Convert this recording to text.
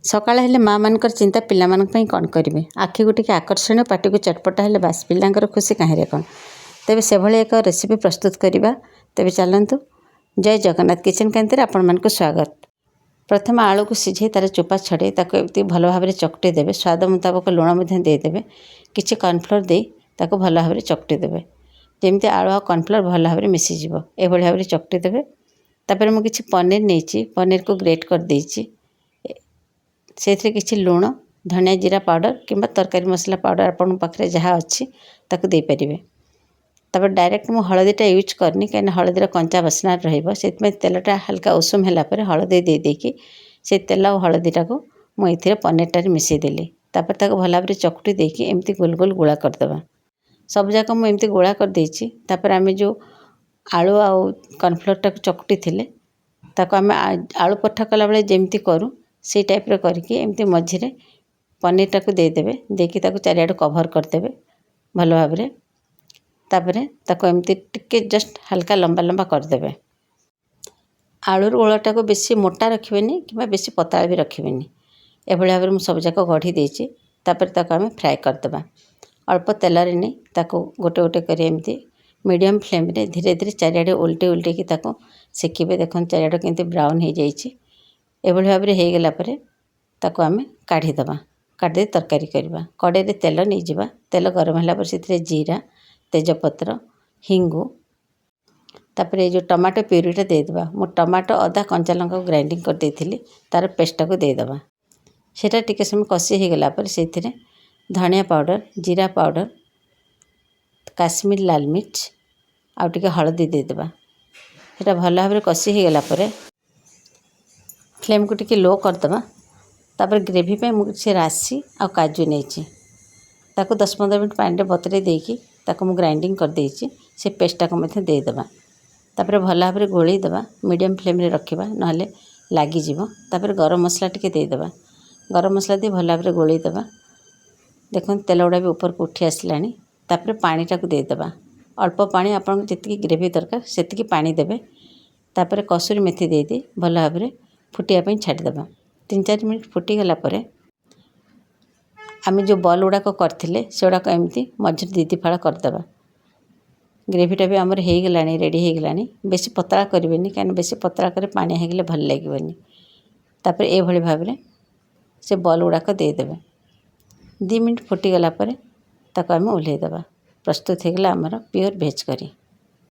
सकाळ हेले माँ मानकर चिंता पिला कौन करेंगे आखि को टिके आकर्षण पाटी को चटपटा हेले बास पिलांकर खुशी कहीं कौन तेरे से भले एक रेसिपी प्रस्तुत करवा तेरे चलतु जय जगन्नाथ किचन केन्द्र आपण मानक स्वागत। प्रथम आलू को सिझे तार चोपा छड़े ताको भल भाव में चकटी देवे स्वाद मुताबक लुण देदेवे किसी कॉर्नफ्लोर दे ताको भल भाव में चकटी देवे जमी आलू और कॉर्नफ्लोर भल भाव में मिसीज ये भाव में चकटी देवे। तापर मुझे किसी पनीर नहीं पनीर को ग्रेट कर देछि से किसी लुण धनिया जीरा पाउडर किंबा तरकारी मसला पाउडर आपन पाखे जहाँ अच्छी ताकू दे पारिबे। तापर डायरेक्ट मु हलदीटा यूज करनी कहीं हलदीर कंचा बास्ना रही तेलटा हल्का उषुम है हलदी दे देकी से तेल और हलदीटा को मुझे पनीरटार मिसईदेली तापर ताको भल भाव चकटी देकी एमती गोल गोल गोला करदे सब जाक मुझे गोला कर देछि। तापर आम जो आलू आउ कॉर्नफ्लोर चकटी थिले ताको आम आलू पठा कला बेले जेमती करूँ से टाइप्र करके एमती मझे पनीरटा को देदेवे देकी ताको चारिआडू कभर करदेवे भल भाव में। तापर ताको एमती टिके जस्ट हल्का लंबा लंबा करदेवे। आलूर ओलटा को बेसी मोटा रखिबेनी कि बेसी पतला भी रखिबेनी ए भाव में सब जाक गढ़ी देछि। तापर ताको आम फ्राए करदेबा अल्प तेलरे नहीं ताको गोटे गोटे कर एमती मीडियम फ्लेम रे धीरे धीरे चारिआडे उल्टे उल्टे की ताको सेकिबे। देखो चारिआडे केमती ब्राउन हो जाइए एभली भाव में हो गला ताको आम काढ़ीदबा काढ़ी तरकारी करवा कड़े तेल नहीं जावा तेल गरम है से जीरा तेजपत्र हिंगु तापर ये जो टमाटो प्यूरीटा देदेबा मु टमाटो अदा कंचा लंका को ग्राइंडिंग कर देथिली तार पेस्टा को देदेबा सेटा टिके समय कषि हो गला से धनिया पाउडर जीरा पाउडर काश्मीर लाल मिर्च आउ टिके हलदी देदेबा सेटा भल भाव में कषि हो गला फ्लेम को टिके लो करदबा। तापर ग्रेवी पे मुझे राशि आ काजू नहीं ताको 10-15 मिनट पानी बतरे देकी ताको मु ग्राइंडिंग कर देछि से पेस्टा को मध्य देदेबा। तापर भल भाव में गोली देबा मीडियम फ्लेम रे रखिबा नहले लागी जीवो। तापर गरम मसला टिके देदेबा गरम मसला दे भल भाव में गोली देबा। देखो तेल गुड़ा भी ऊपर को उठी आसलानी तापर पानीटा को देदेबा अल्प पानी आपन जितकी ग्रेवी दरकार सेतिकी पानी देबे। तापर कसूरी मेथी देदी भल भाव में फुटिया छाड़देबा 3-4 मिनट फुटीगला आम जो बल गुड़ाक करते से गुड़ाक एमती मझे दीदी फाड़ करदेबा। ग्रेवीटा भी आमर हो गला रेडी हो गला बेसी पतला करें कहीं बेसी पतला कर पानी होगले भल लगे। तापर ये भाव में से बल गुड़ाक देदेबे 2 मिनट फुटीगला ताको आम ओह्लैदेबा प्रस्तुत होगला आमर प्योर भेज करी।